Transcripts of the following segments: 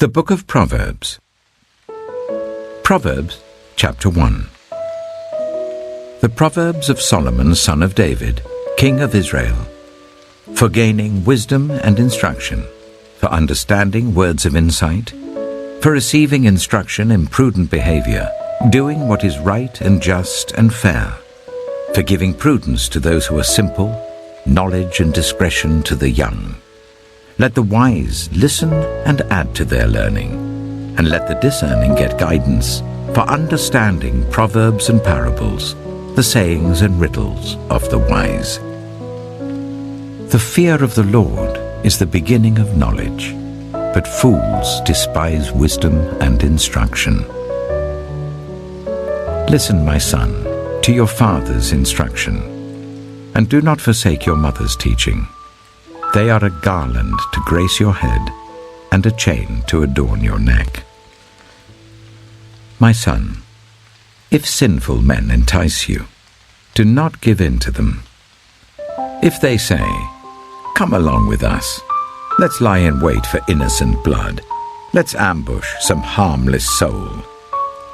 The Book of Proverbs. Proverbs, chapter 1. The Proverbs of Solomon, son of David, king of Israel, for gaining wisdom and instruction, for understanding words of insight, for receiving instruction in prudent behavior, doing what is right and just and fair, for giving prudence to those who are simple, knowledge and discretion to the young. Let the wise listen and add to their learning, and let the discerning get guidance, for understanding proverbs and parables, the sayings and riddles of the wise. The fear of the Lord is the beginning of knowledge, but fools despise wisdom and instruction. Listen, my son, to your father's instruction, and do not forsake your mother's teaching. They are a garland to grace your head, and a chain to adorn your neck. My son, if sinful men entice you, do not give in to them. If they say, "Come along with us, let's lie in wait for innocent blood, let's ambush some harmless soul,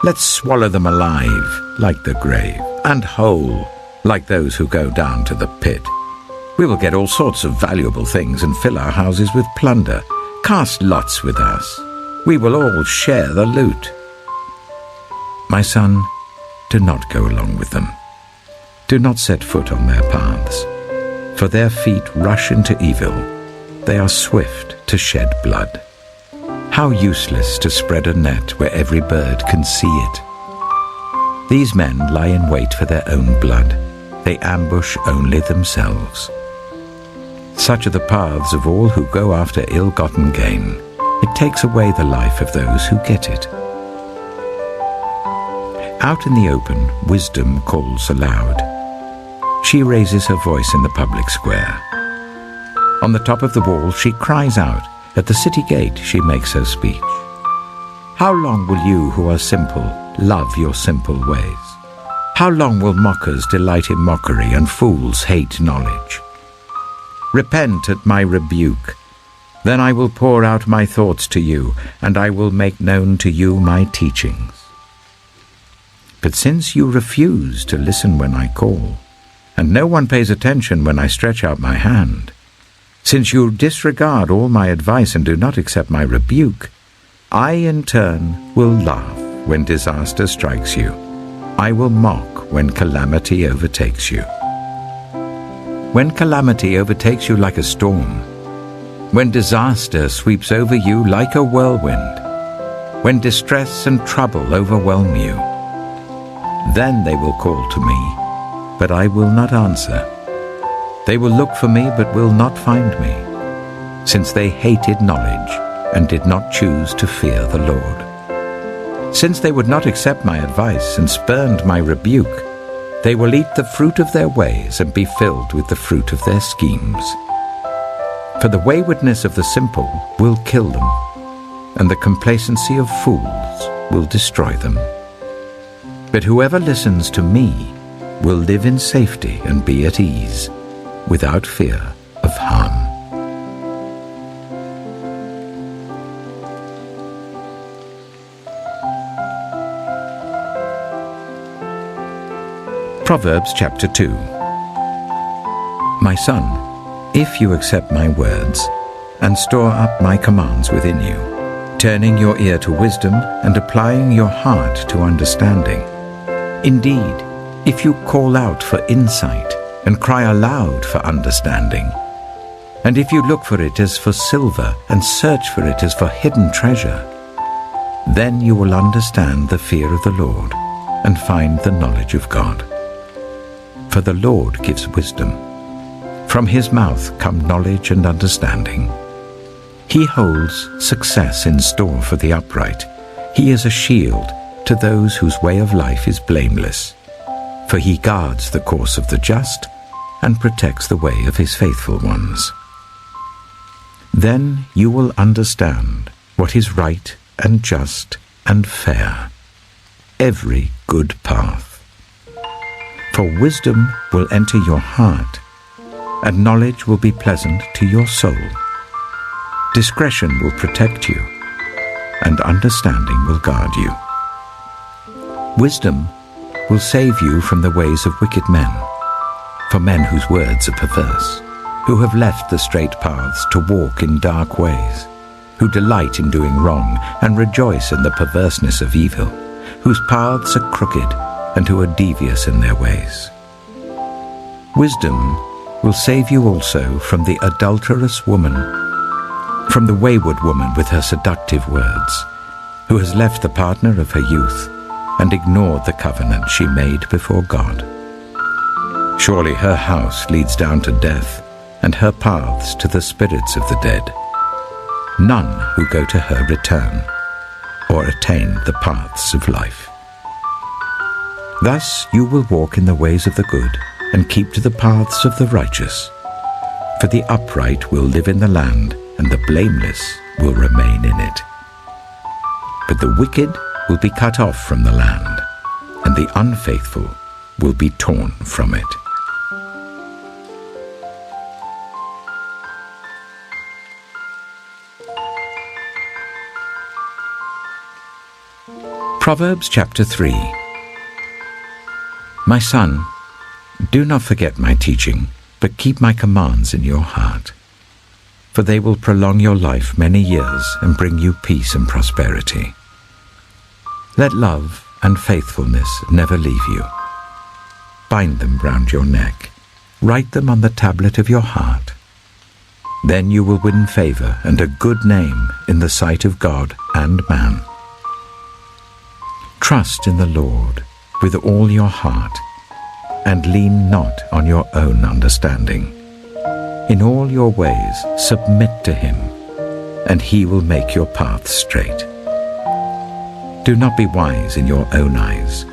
let's swallow them alive like the grave, and whole like those who go down to the pit. We will get all sorts of valuable things and fill our houses with plunder. Cast lots with us. We will all share the loot." My son, do not go along with them. Do not set foot on their paths, for their feet rush into evil. They are swift to shed blood. How useless to spread a net where every bird can see it. These men lie in wait for their own blood. They ambush only themselves. Such are the paths of all who go after ill-gotten gain. It takes away the life of those who get it. Out in the open, wisdom calls aloud. She raises her voice in the public square. On the top of the wall she cries out. At the city gate she makes her speech. How long will you who are simple love your simple ways? How long will mockers delight in mockery and fools hate knowledge? Repent at my rebuke. Then I will pour out my thoughts to you, and I will make known to you my teachings. But since you refuse to listen when I call, and no one pays attention when I stretch out my hand, since you disregard all my advice and do not accept my rebuke, I in turn will laugh when disaster strikes you. I will mock when calamity overtakes you. When calamity overtakes you like a storm, when disaster sweeps over you like a whirlwind, when distress and trouble overwhelm you, then they will call to me, but I will not answer. They will look for me, but will not find me, since they hated knowledge and did not choose to fear the Lord. Since they would not accept my advice and spurned my rebuke, they will eat the fruit of their ways and be filled with the fruit of their schemes. For the waywardness of the simple will kill them, and the complacency of fools will destroy them. But whoever listens to me will live in safety and be at ease, without fear of harm. Proverbs chapter 2. My son, if you accept my words and store up my commands within you, turning your ear to wisdom and applying your heart to understanding, indeed, if you call out for insight and cry aloud for understanding, and if you look for it as for silver and search for it as for hidden treasure, then you will understand the fear of the Lord and find the knowledge of God. For the Lord gives wisdom. From his mouth come knowledge and understanding. He holds success in store for the upright. He is a shield to those whose way of life is blameless. For he guards the course of the just and protects the way of his faithful ones. Then you will understand what is right and just and fair, every good path. For wisdom will enter your heart, and knowledge will be pleasant to your soul. Discretion will protect you, and understanding will guard you. Wisdom will save you from the ways of wicked men, for men whose words are perverse, who have left the straight paths to walk in dark ways, who delight in doing wrong and rejoice in the perverseness of evil, whose paths are crooked and who are devious in their ways. Wisdom will save you also from the adulterous woman, from the wayward woman with her seductive words, who has left the partner of her youth and ignored the covenant she made before God. Surely her house leads down to death, and her paths to the spirits of the dead. None who go to her return, or attain the paths of life. Thus you will walk in the ways of the good, and keep to the paths of the righteous. For the upright will live in the land, and the blameless will remain in it. But the wicked will be cut off from the land, and the unfaithful will be torn from it. Proverbs chapter 3. My son, do not forget my teaching, but keep my commands in your heart. For they will prolong your life many years and bring you peace and prosperity. Let love and faithfulness never leave you. Bind them round your neck. Write them on the tablet of your heart. Then you will win favor and a good name in the sight of God and man. Trust in the Lord with all your heart, and lean not on your own understanding. In all your ways submit to him, and he will make your paths straight. Do not be wise in your own eyes.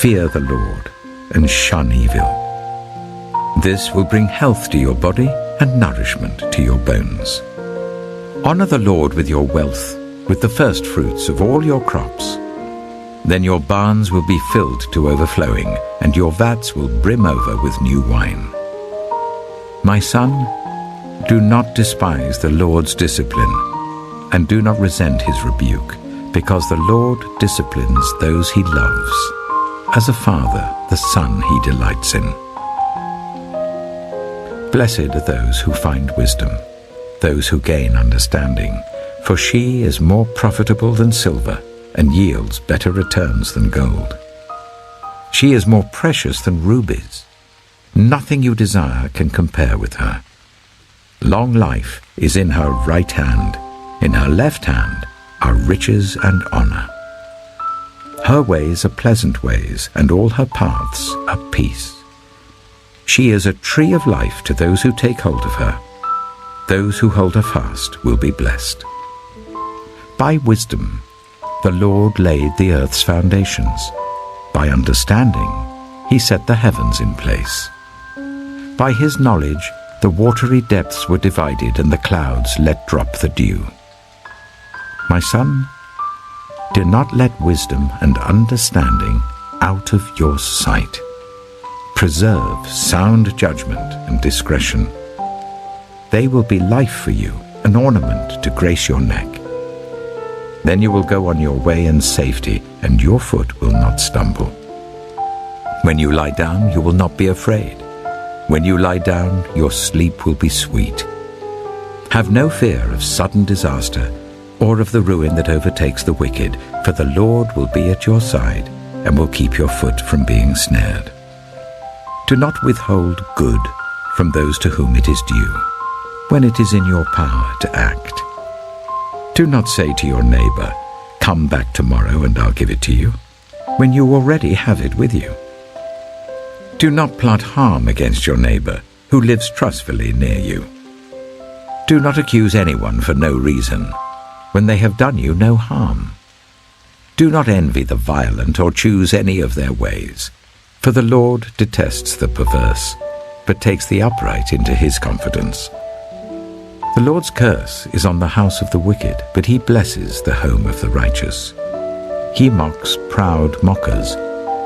Fear the Lord and shun evil. This will bring health to your body and nourishment to your bones. Honor the Lord with your wealth, with the first fruits of all your crops. Then your barns will be filled to overflowing, and your vats will brim over with new wine. My son, do not despise the Lord's discipline, and do not resent his rebuke, because the Lord disciplines those he loves, as a father the son he delights in. Blessed are those who find wisdom, those who gain understanding, for she is more profitable than silver, and yields better returns than gold. She is more precious than rubies. Nothing you desire can compare with her. Long life is in her right hand. In her left hand are riches and honor. Her ways are pleasant ways, and all her paths are peace. She is a tree of life to those who take hold of her. Those who hold her fast will be blessed. By wisdom, the Lord laid the earth's foundations. By understanding, he set the heavens in place. By his knowledge, the watery depths were divided, and the clouds let drop the dew. My son, do not let wisdom and understanding out of your sight. Preserve sound judgment and discretion. They will be life for you, an ornament to grace your neck. Then you will go on your way in safety, and your foot will not stumble. When you lie down, you will not be afraid. When you lie down, your sleep will be sweet. Have no fear of sudden disaster, or of the ruin that overtakes the wicked, for the Lord will be at your side, and will keep your foot from being snared. Do not withhold good from those to whom it is due, when it is in your power to act. Do not say to your neighbor, "Come back tomorrow and I'll give it to you," when you already have it with you. Do not plot harm against your neighbor who lives trustfully near you. Do not accuse anyone for no reason, when they have done you no harm. Do not envy the violent or choose any of their ways, for the Lord detests the perverse, but takes the upright into his confidence. The Lord's curse is on the house of the wicked, but he blesses the home of the righteous. He mocks proud mockers,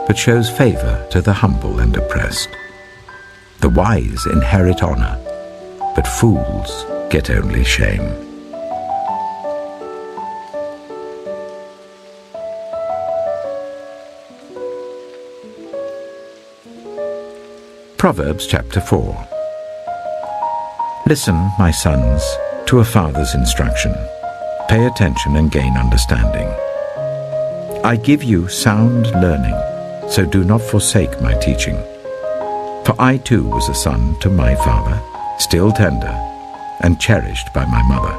but shows favor to the humble and oppressed. The wise inherit honor, but fools get only shame. Proverbs chapter 4. Listen, my sons, to a father's instruction. Pay attention and gain understanding. I give you sound learning, so do not forsake my teaching. For I too was a son to my father, still tender, and cherished by my mother.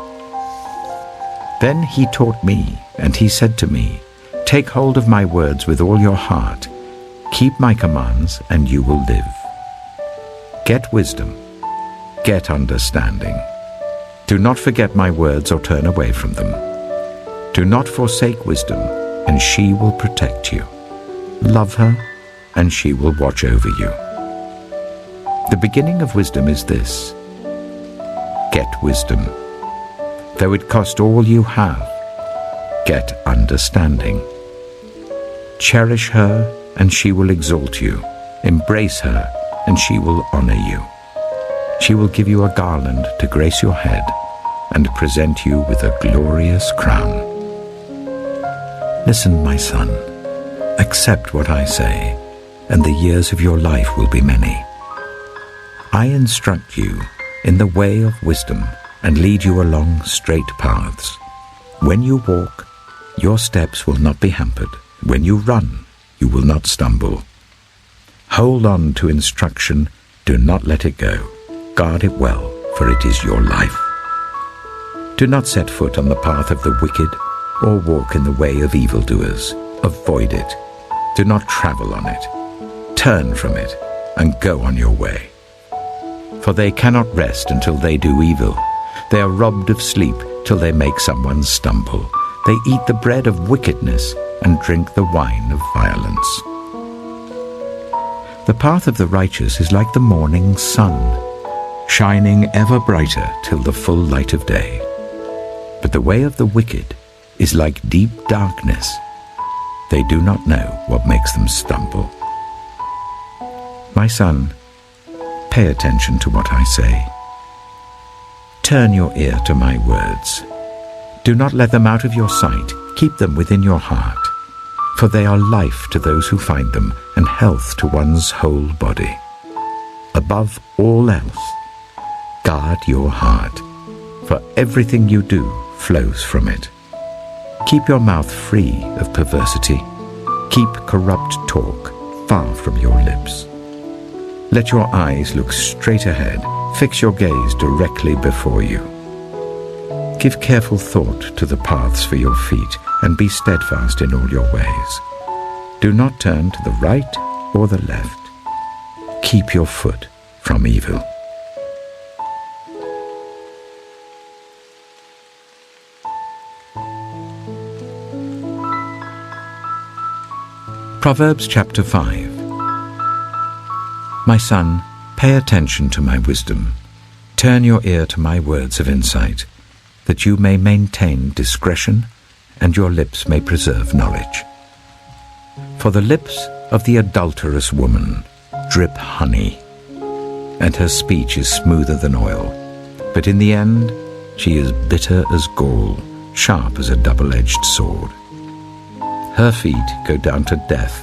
Then he taught me, and he said to me, Take hold of my words with all your heart. Keep my commands, and you will live. Get wisdom. Get understanding. Do not forget my words or turn away from them. Do not forsake wisdom, and she will protect you. Love her, and she will watch over you. The beginning of wisdom is this: get wisdom. Though it cost all you have, get understanding. Cherish her, and she will exalt you. Embrace her, and she will honor you. She will give you a garland to grace your head, and present you with a glorious crown. Listen, my son, accept what I say, and the years of your life will be many. I instruct you in the way of wisdom and lead you along straight paths. When you walk, your steps will not be hampered. When you run, you will not stumble. Hold on to instruction, do not let it go. Guard it well, for it is your life. Do not set foot on the path of the wicked, or walk in the way of evildoers. Avoid it. Do not travel on it. Turn from it, and go on your way. For they cannot rest until they do evil. They are robbed of sleep till they make someone stumble. They eat the bread of wickedness and drink the wine of violence. The path of the righteous is like the morning sun, shining ever brighter till the full light of day. But the way of the wicked is like deep darkness. They do not know what makes them stumble. My son, pay attention to what I say. Turn your ear to my words. Do not let them out of your sight. Keep them within your heart. For they are life to those who find them, and health to one's whole body. Above all else, guard your heart, for everything you do flows from it. Keep your mouth free of perversity. Keep corrupt talk far from your lips. Let your eyes look straight ahead. Fix your gaze directly before you. Give careful thought to the paths for your feet, and be steadfast in all your ways. Do not turn to the right or the left. Keep your foot from evil. Proverbs chapter 5. My son, pay attention to my wisdom. Turn your ear to my words of insight, that you may maintain discretion, and your lips may preserve knowledge. For the lips of the adulterous woman drip honey, and her speech is smoother than oil. But in the end, she is bitter as gall, sharp as a double-edged sword. Her feet go down to death.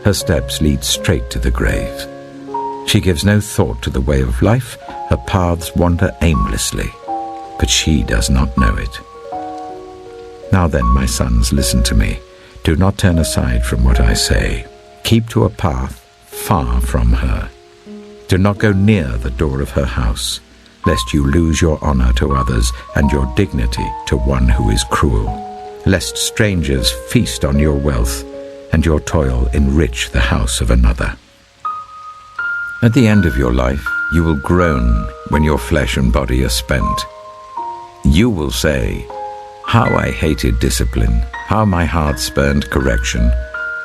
Her steps lead straight to the grave. She gives no thought to the way of life. Her paths wander aimlessly, but she does not know it. Now then, my sons, listen to me. Do not turn aside from what I say. Keep to a path far from her. Do not go near the door of her house, lest you lose your honor to others and your dignity to one who is cruel, lest strangers feast on your wealth and your toil enrich the house of another. At the end of your life, you will groan when your flesh and body are spent. You will say, "How I hated discipline, how my heart spurned correction.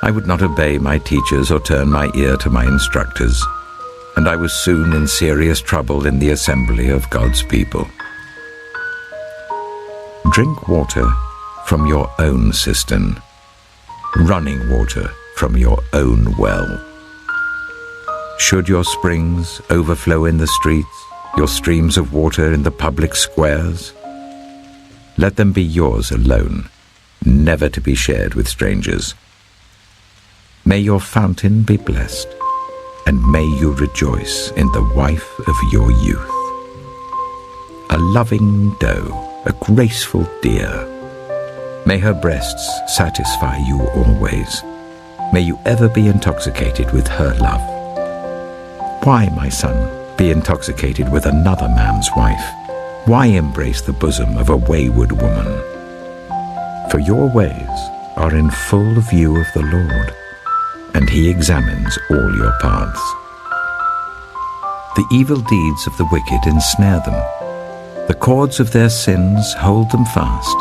I would not obey my teachers or turn my ear to my instructors, and I was soon in serious trouble in the assembly of God's people." Drink water from your own cistern, running water from your own well. Should your springs overflow in the streets, your streams of water in the public squares, let them be yours alone, never to be shared with strangers. May your fountain be blessed. and may you rejoice in the wife of your youth. A loving doe, a graceful deer, may her breasts satisfy you always. May you ever be intoxicated with her love. Why, my son, be intoxicated with another man's wife? Why embrace the bosom of a wayward woman? For your ways are in full view of the Lord, and he examines all your paths. The evil deeds of the wicked ensnare them. The cords of their sins hold them fast.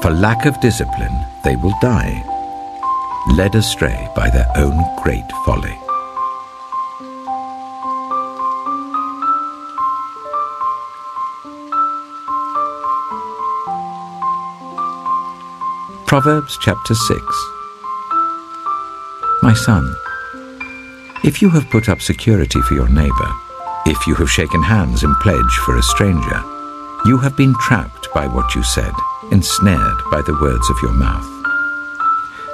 For lack of discipline, they will die, led astray by their own great folly. Proverbs chapter 6. My son, if you have put up security for your neighbor, if you have shaken hands in pledge for a stranger, you have been trapped by what you said, ensnared by the words of your mouth.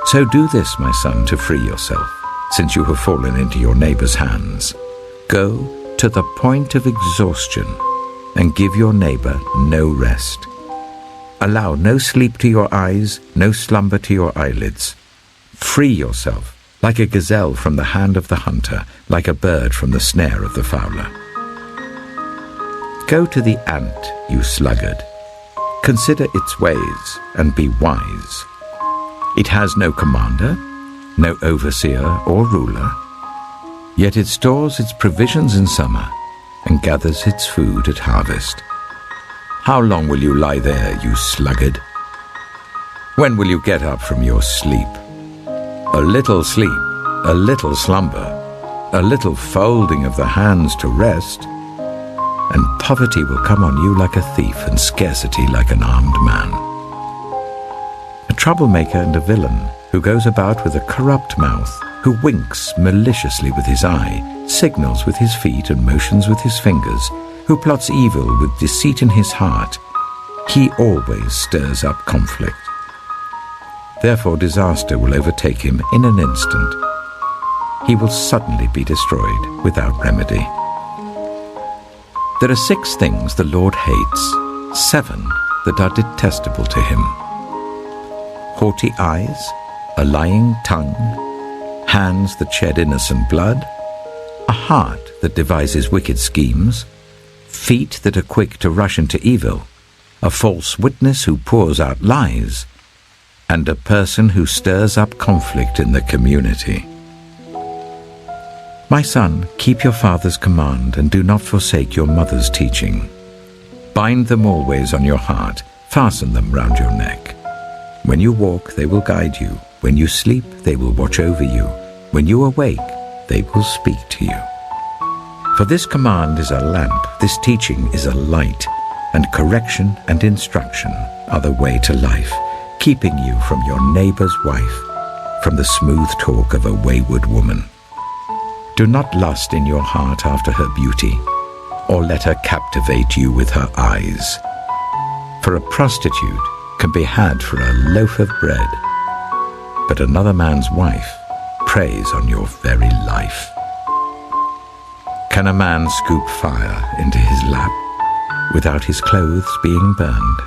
So do this, my son, to free yourself, since you have fallen into your neighbor's hands. Go to the point of exhaustion and give your neighbor no rest. Allow no sleep to your eyes, no slumber to your eyelids. Free yourself, like a gazelle from the hand of the hunter, like a bird from the snare of the fowler. Go to the ant, you sluggard. Consider its ways and be wise. It has no commander, no overseer or ruler, yet it stores its provisions in summer and gathers its food at harvest. How long will you lie there, you sluggard? When will you get up from your sleep? A little sleep, a little slumber, a little folding of the hands to rest, and poverty will come on you like a thief and scarcity like an armed man. A troublemaker and a villain who goes about with a corrupt mouth, who winks maliciously with his eye, signals with his feet and motions with his fingers, who plots evil with deceit in his heart, he always stirs up conflict. Therefore disaster will overtake him in an instant. He will suddenly be destroyed without remedy. There are 6 things the Lord hates, 7 that are detestable to him: haughty eyes, a lying tongue, hands that shed innocent blood, a heart that devises wicked schemes, feet that are quick to rush into evil, a false witness who pours out lies, and a person who stirs up conflict in the community. My son, keep your father's command and do not forsake your mother's teaching. Bind them always on your heart, fasten them round your neck. When you walk, they will guide you. When you sleep, they will watch over you. When you awake, they will speak to you. For this command is a lamp, this teaching is a light, and correction and instruction are the way to life, keeping you from your neighbor's wife, from the smooth talk of a wayward woman. Do not lust in your heart after her beauty, or let her captivate you with her eyes. For a prostitute can be had for a loaf of bread, but another man's wife preys on your very life. Can a man scoop fire into his lap without his clothes being burned?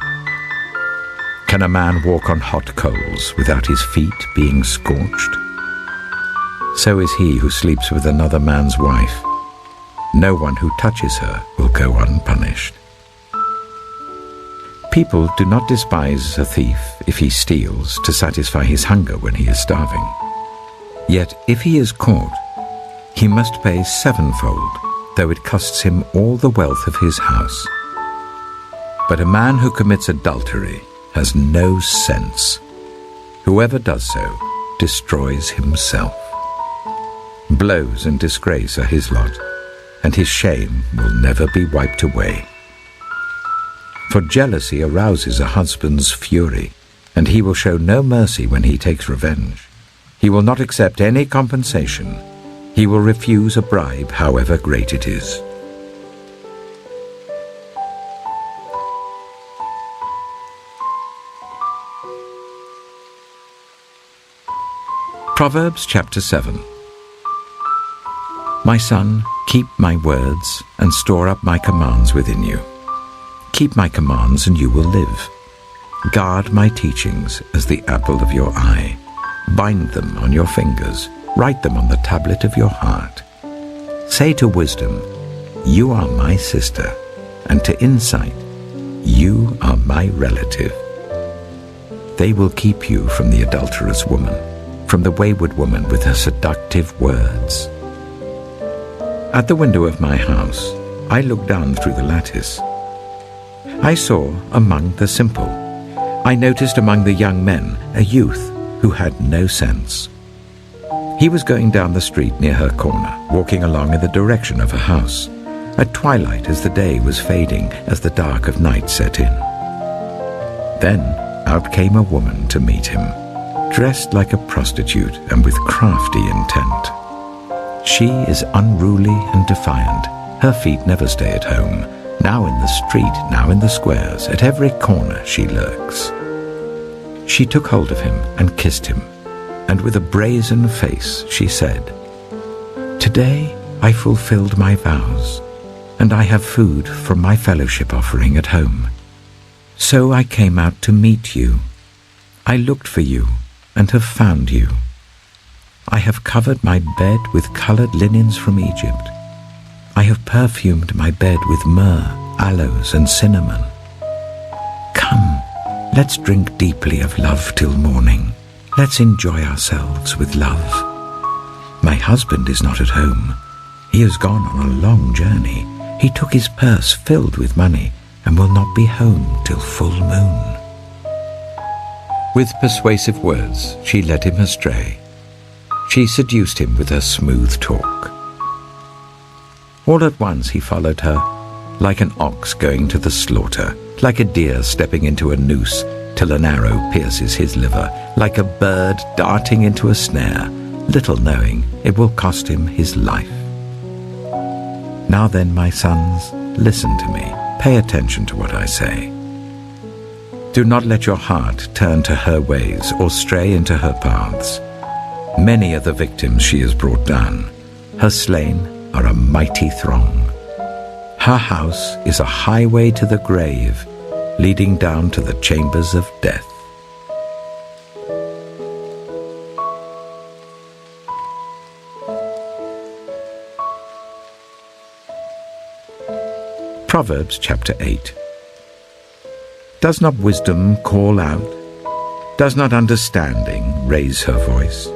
Can a man walk on hot coals without his feet being scorched? So is he who sleeps with another man's wife. No one who touches her will go unpunished. People do not despise a thief if he steals to satisfy his hunger when he is starving. Yet if he is caught, he must pay 7-fold, though it costs him all the wealth of his house. But a man who commits adultery has no sense. Whoever does so destroys himself. Blows and disgrace are his lot, and his shame will never be wiped away. For jealousy arouses a husband's fury, and he will show no mercy when he takes revenge. He will not accept any compensation. He will refuse a bribe, however great it is. Proverbs chapter 7. My son, keep my words and store up my commands within you. Keep my commands and you will live. Guard my teachings as the apple of your eye. Bind them on your fingers. Write them on the tablet of your heart. Say to wisdom, you are my sister, and to insight, you are my relative. They will keep you from the adulterous woman, from the wayward woman with her seductive words. At the window of my house, I looked down through the lattice. I saw among the simple, I noticed among the young men a youth who had no sense. He was going down the street near her corner, walking along in the direction of her house, at twilight as the day was fading, as the dark of night set in. Then out came a woman to meet him, dressed like a prostitute and with crafty intent. She is unruly and defiant. Her feet never stay at home. Now in the street, now in the squares, at every corner she lurks. She took hold of him and kissed him, and with a brazen face she said, "Today I fulfilled my vows, and I have food from my fellowship offering at home. So I came out to meet you. I looked for you and have found you. I have covered my bed with colored linens from Egypt. I have perfumed my bed with myrrh, aloes, and cinnamon. Come, let's drink deeply of love till morning. Let's enjoy ourselves with love. My husband is not at home. He has gone on a long journey. He took his purse filled with money and will not be home till full moon." With persuasive words, she led him astray. She seduced him with her smooth talk. All at once he followed her, like an ox going to the slaughter, like a deer stepping into a noose till an arrow pierces his liver, like a bird darting into a snare, little knowing it will cost him his life. Now then, my sons, listen to me. Pay attention to what I say. Do not let your heart turn to her ways or stray into her paths. Many are the victims she has brought down. Her slain are a mighty throng. Her house is a highway to the grave, leading down to the chambers of death. Proverbs chapter 8. Does not wisdom call out? Does not understanding raise her voice?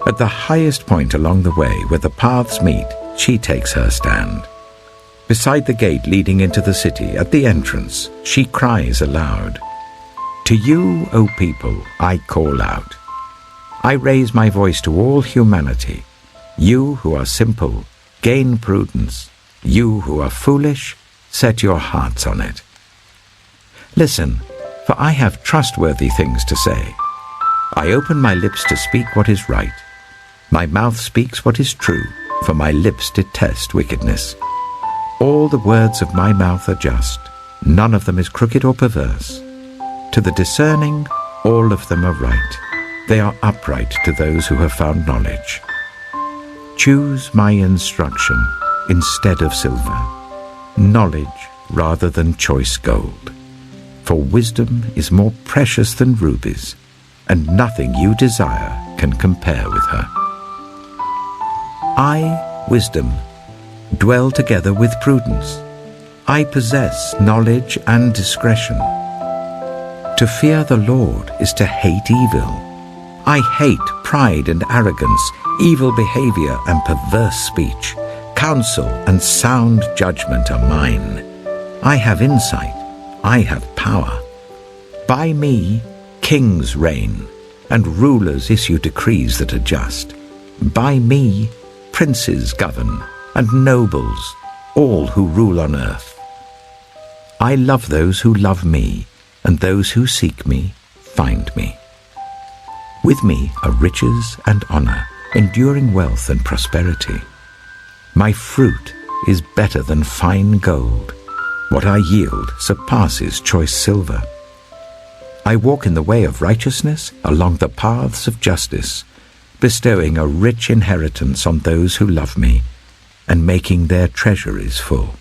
At the highest point along the way where the paths meet, she takes her stand. Beside the gate leading into the city, at the entrance, she cries aloud. To you, O people, I call out. I raise my voice to all humanity. You who are simple, gain prudence. You who are foolish, set your hearts on it. Listen, for I have trustworthy things to say. I open my lips to speak what is right. My mouth speaks what is true, for my lips detest wickedness. All the words of my mouth are just. None of them is crooked or perverse. To the discerning, all of them are right. They are upright to those who have found knowledge. Choose my instruction instead of silver, knowledge rather than choice gold. For wisdom is more precious than rubies, and nothing you desire can compare with her. I, wisdom, dwell together with prudence. I possess knowledge and discretion. To fear the Lord is to hate evil. I hate pride and arrogance, evil behavior and perverse speech. Counsel and sound judgment are mine. I have insight. I have power. By me, kings reign, and rulers issue decrees that are just. By me, princes govern, and nobles, all who rule on earth. I love those who love me, and those who seek me find me. With me are riches and honor, enduring wealth and prosperity. My fruit is better than fine gold. What I yield surpasses choice silver. I walk in the way of righteousness along the paths of justice, bestowing a rich inheritance on those who love me and making their treasuries full.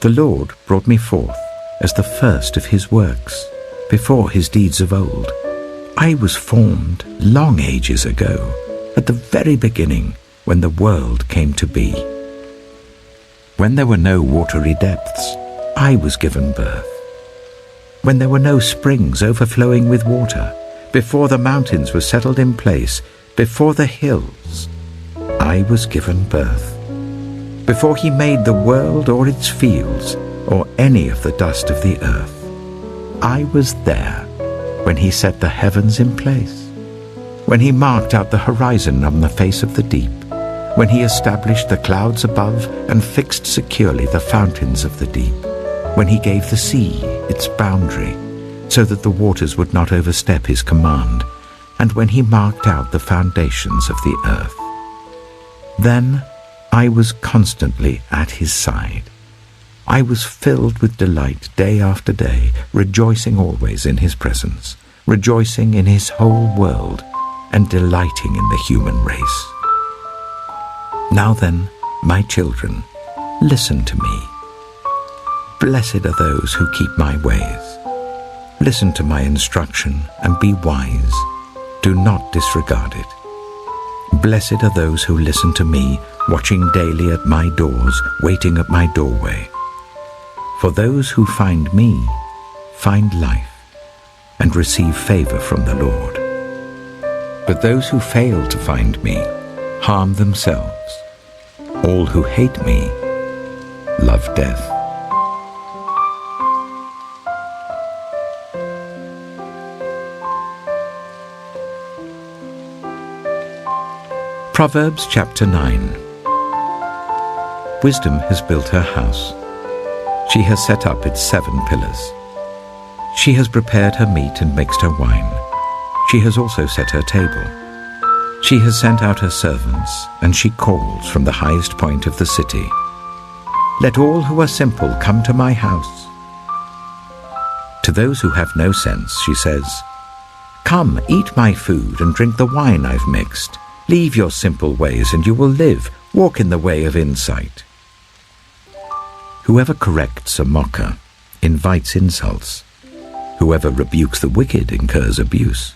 The Lord brought me forth as the first of his works, before his deeds of old. I was formed long ages ago, at the very beginning, when the world came to be. When there were no watery depths, I was given birth. When there were no springs overflowing with water, before the mountains were settled in place, before the hills, I was given birth. Before he made the world or its fields, or any of the dust of the earth, I was there when he set the heavens in place, when he marked out the horizon on the face of the deep, when he established the clouds above and fixed securely the fountains of the deep, when he gave the sea its boundary, so that the waters would not overstep his command, and when he marked out the foundations of the earth. Then I was constantly at his side. I was filled with delight day after day, rejoicing always in his presence, rejoicing in his whole world, and delighting in the human race. Now then, my children, listen to me. Blessed are those who keep my ways. Listen to my instruction and be wise. Do not disregard it. Blessed are those who listen to me, watching daily at my doors, waiting at my doorway. For those who find me find life and receive favor from the Lord. But those who fail to find me harm themselves. All who hate me love death. Proverbs chapter 9. Wisdom has built her house. She has set up its 7 pillars. She has prepared her meat and mixed her wine. She has also set her table. She has sent out her servants, and she calls from the highest point of the city. Let all who are simple come to my house. To those who have no sense, she says, Come, eat my food and drink the wine I've mixed. Leave your simple ways and you will live. Walk in the way of insight. Whoever corrects a mocker invites insults. Whoever rebukes the wicked incurs abuse.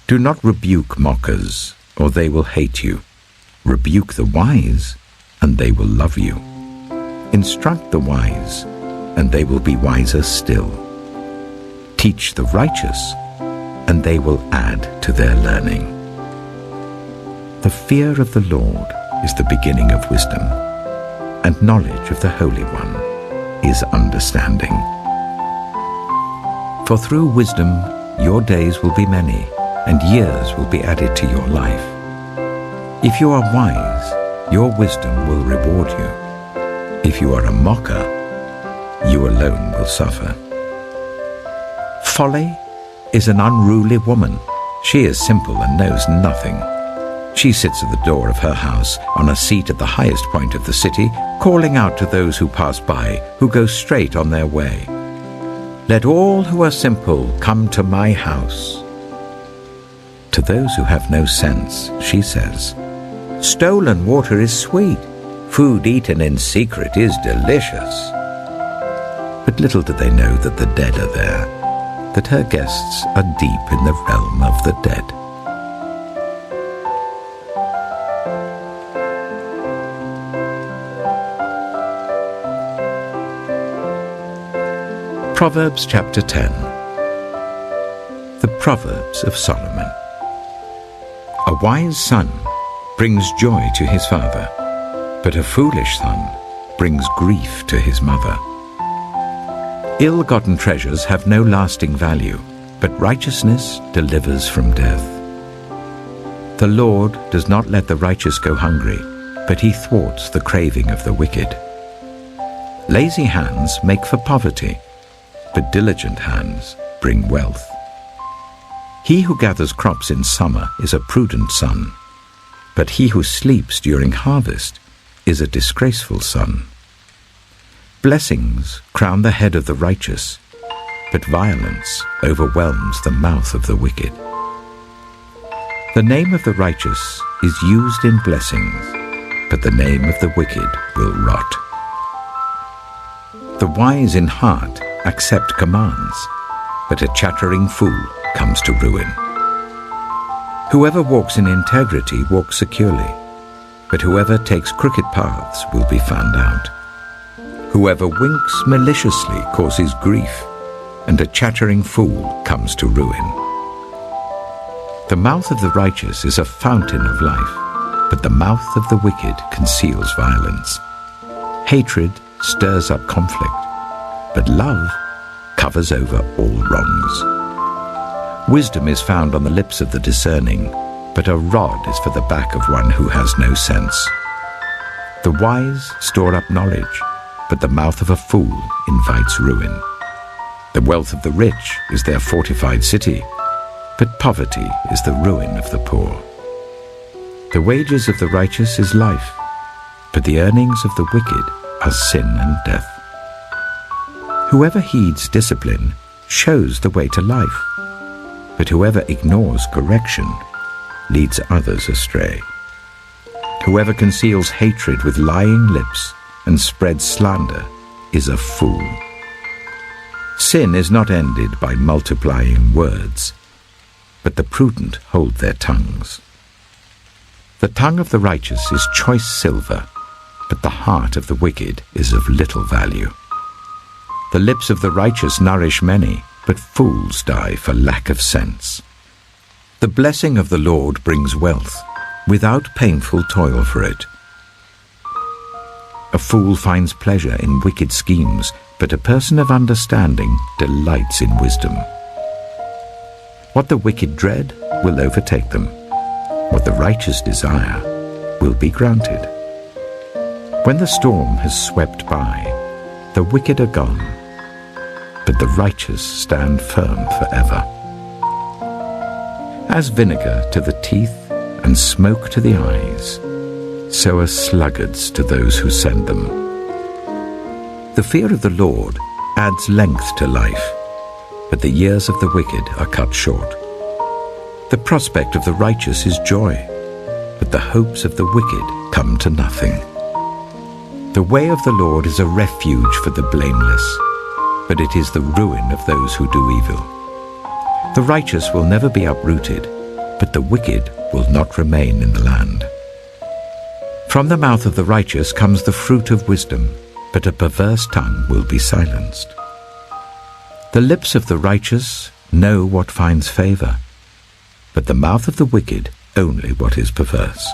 Do not rebuke mockers, or they will hate you. Rebuke the wise, and they will love you. Instruct the wise, and they will be wiser still. Teach the righteous, and they will add to their learning. The fear of the Lord is the beginning of wisdom, and knowledge of the Holy One is understanding. For through wisdom your days will be many, and years will be added to your life. If you are wise, your wisdom will reward you. If you are a mocker, you alone will suffer. Folly is an unruly woman. She is simple and knows nothing. She sits at the door of her house, on a seat at the highest point of the city, calling out to those who pass by, who go straight on their way. Let all who are simple come to my house. To those who have no sense, she says, Stolen water is sweet. Food eaten in secret is delicious. But little do they know that the dead are there, that her guests are deep in the realm of the dead. Proverbs chapter 10. The Proverbs of Solomon. A wise son brings joy to his father, but a foolish son brings grief to his mother. Ill-gotten treasures have no lasting value, but righteousness delivers from death. The Lord does not let the righteous go hungry, but he thwarts the craving of the wicked. Lazy hands make for poverty, but diligent hands bring wealth. He who gathers crops in summer is a prudent son, but he who sleeps during harvest is a disgraceful son. Blessings crown the head of the righteous, but violence overwhelms the mouth of the wicked. The name of the righteous is used in blessings, but the name of the wicked will rot. The wise in heart accept commands, but a chattering fool comes to ruin. Whoever walks in integrity walks securely, but whoever takes crooked paths will be found out. Whoever winks maliciously causes grief, and a chattering fool comes to ruin. The mouth of the righteous is a fountain of life, but the mouth of the wicked conceals violence. Hatred stirs up conflict, but love covers over all wrongs. Wisdom is found on the lips of the discerning, but a rod is for the back of one who has no sense. The wise store up knowledge, but the mouth of a fool invites ruin. The wealth of the rich is their fortified city, but poverty is the ruin of the poor. The wages of the righteous is life, but the earnings of the wicked are sin and death. Whoever heeds discipline shows the way to life, but whoever ignores correction leads others astray. Whoever conceals hatred with lying lips and spreads slander is a fool. Sin is not ended by multiplying words, but the prudent hold their tongues. The tongue of the righteous is choice silver, but the heart of the wicked is of little value. The lips of the righteous nourish many, but fools die for lack of sense. The blessing of the Lord brings wealth, without painful toil for it. A fool finds pleasure in wicked schemes, but a person of understanding delights in wisdom. What the wicked dread will overtake them. What the righteous desire will be granted. When the storm has swept by, the wicked are gone, but the righteous stand firm forever. As vinegar to the teeth and smoke to the eyes, so are sluggards to those who send them. The fear of the Lord adds length to life, but the years of the wicked are cut short. The prospect of the righteous is joy, but the hopes of the wicked come to nothing. The way of the Lord is a refuge for the blameless, but it is the ruin of those who do evil. The righteous will never be uprooted, but the wicked will not remain in the land. From the mouth of the righteous comes the fruit of wisdom, but a perverse tongue will be silenced. The lips of the righteous know what finds favor, but the mouth of the wicked only what is perverse.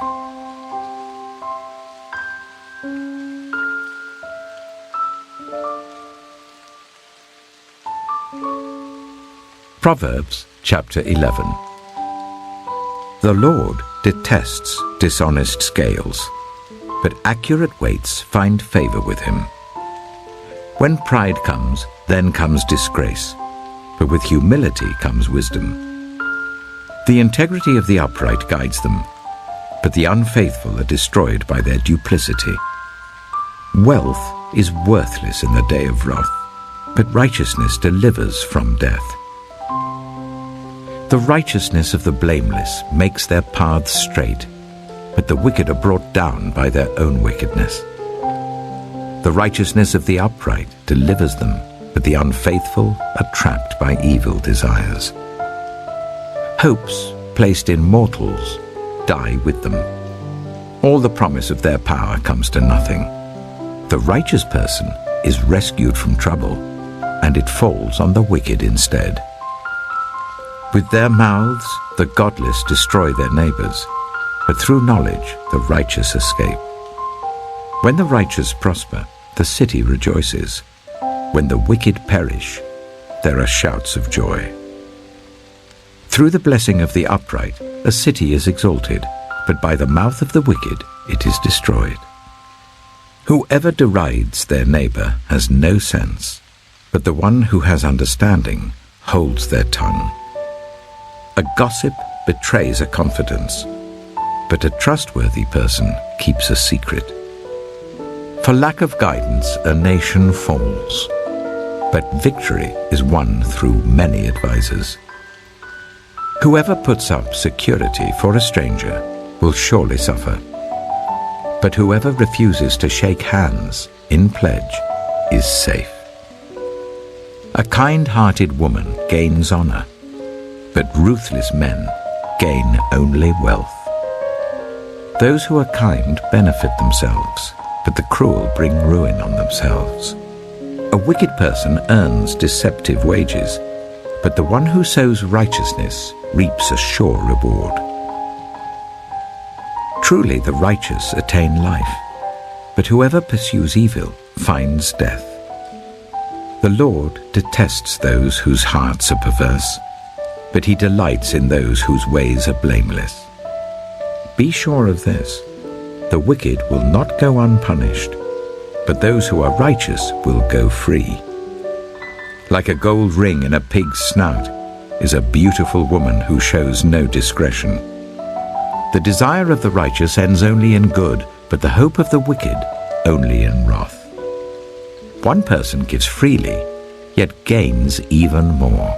Proverbs chapter 11. The Lord detests dishonest scales, but accurate weights find favor with him. When pride comes, then comes disgrace, but with humility comes wisdom. The integrity of the upright guides them, but the unfaithful are destroyed by their duplicity. Wealth is worthless in the day of wrath, but righteousness delivers from death. The righteousness of the blameless makes their paths straight, but the wicked are brought down by their own wickedness. The righteousness of the upright delivers them, but the unfaithful are trapped by evil desires. Hopes placed in mortals die with them. All the promise of their power comes to nothing. The righteous person is rescued from trouble, and it falls on the wicked instead. With their mouths the godless destroy their neighbors, but through knowledge the righteous escape. When the righteous prosper, the city rejoices. When the wicked perish, there are shouts of joy. Through the blessing of the upright, a city is exalted, but by the mouth of the wicked it is destroyed. Whoever derides their neighbor has no sense, but the one who has understanding holds their tongue. A gossip betrays a confidence, but a trustworthy person keeps a secret. For lack of guidance, a nation falls, but victory is won through many advisers. Whoever puts up security for a stranger will surely suffer. but whoever refuses to shake hands in pledge is safe. A kind-hearted woman gains honor, but ruthless men gain only wealth. Those who are kind benefit themselves, but the cruel bring ruin on themselves. A wicked person earns deceptive wages, but the one who sows righteousness reaps a sure reward. Truly the righteous attain life, but whoever pursues evil finds death. The Lord detests those whose hearts are perverse, but he delights in those whose ways are blameless. Be sure of this, the wicked will not go unpunished, but those who are righteous will go free. Like a gold ring in a pig's snout is a beautiful woman who shows no discretion. The desire of the righteous ends only in good, but the hope of the wicked only in wrath. One person gives freely, yet gains even more.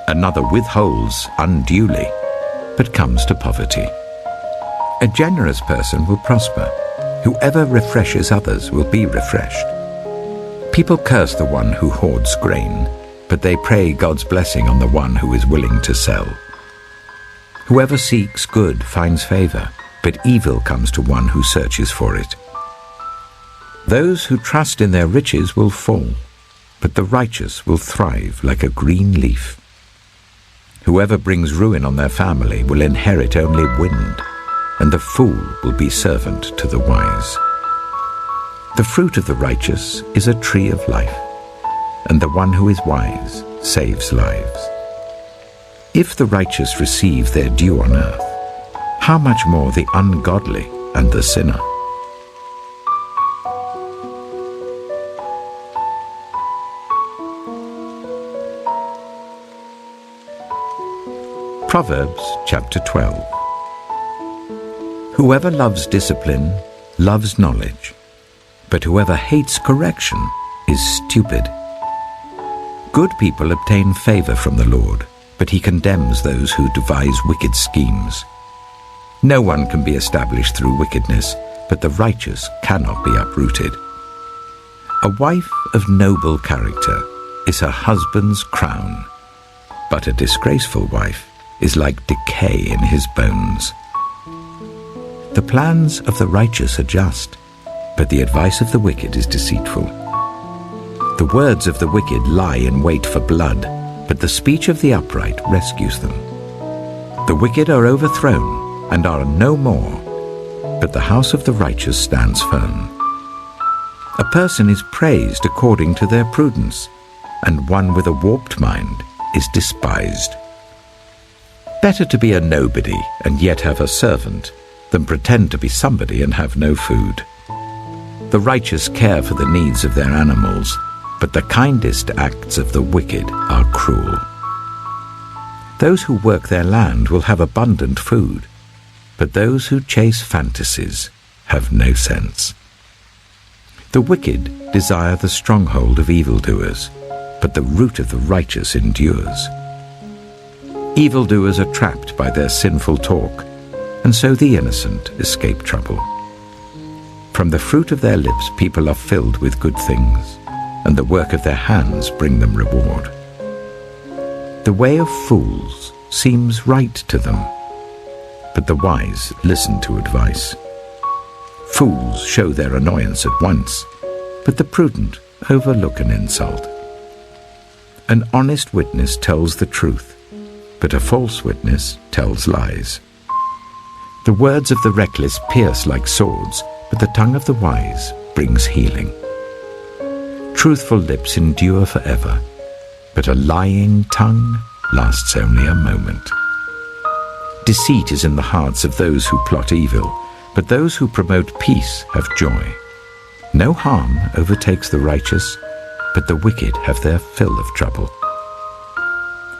Another withholds unduly, but comes to poverty. A generous person will prosper. Whoever refreshes others will be refreshed. People curse the one who hoards grain, but they pray God's blessing on the one who is willing to sell. Whoever seeks good finds favor, but evil comes to one who searches for it. Those who trust in their riches will fall, but the righteous will thrive like a green leaf. Whoever brings ruin on their family will inherit only wind, and the fool will be servant to the wise. The fruit of the righteous is a tree of life, and the one who is wise saves lives. If the righteous receive their due on earth, how much more the ungodly and the sinner? Proverbs chapter 12. Whoever loves discipline loves knowledge, but whoever hates correction is stupid. Good people obtain favor from the Lord, but he condemns those who devise wicked schemes. No one can be established through wickedness, but the righteous cannot be uprooted. A wife of noble character is her husband's crown, but a disgraceful wife is like decay in his bones. The plans of the righteous are just, but the advice of the wicked is deceitful. The words of the wicked lie in wait for blood, but the speech of the upright rescues them. The wicked are overthrown and are no more, but the house of the righteous stands firm. A person is praised according to their prudence, and one with a warped mind is despised. Better to be a nobody and yet have a servant than pretend to be somebody and have no food. The righteous care for the needs of their animals, but the kindest acts of the wicked are cruel. Those who work their land will have abundant food, but those who chase fantasies have no sense. The wicked desire the stronghold of evildoers, but the root of the righteous endures. Evildoers are trapped by their sinful talk, and so the innocent escape trouble. From the fruit of their lips people are filled with good things, and the work of their hands bring them reward. The way of fools seems right to them, but the wise listen to advice. Fools show their annoyance at once, but the prudent overlook an insult. An honest witness tells the truth, but a false witness tells lies. The words of the reckless pierce like swords, but the tongue of the wise brings healing. Truthful lips endure forever, but a lying tongue lasts only a moment. Deceit is in the hearts of those who plot evil, but those who promote peace have joy. No harm overtakes the righteous, but the wicked have their fill of trouble.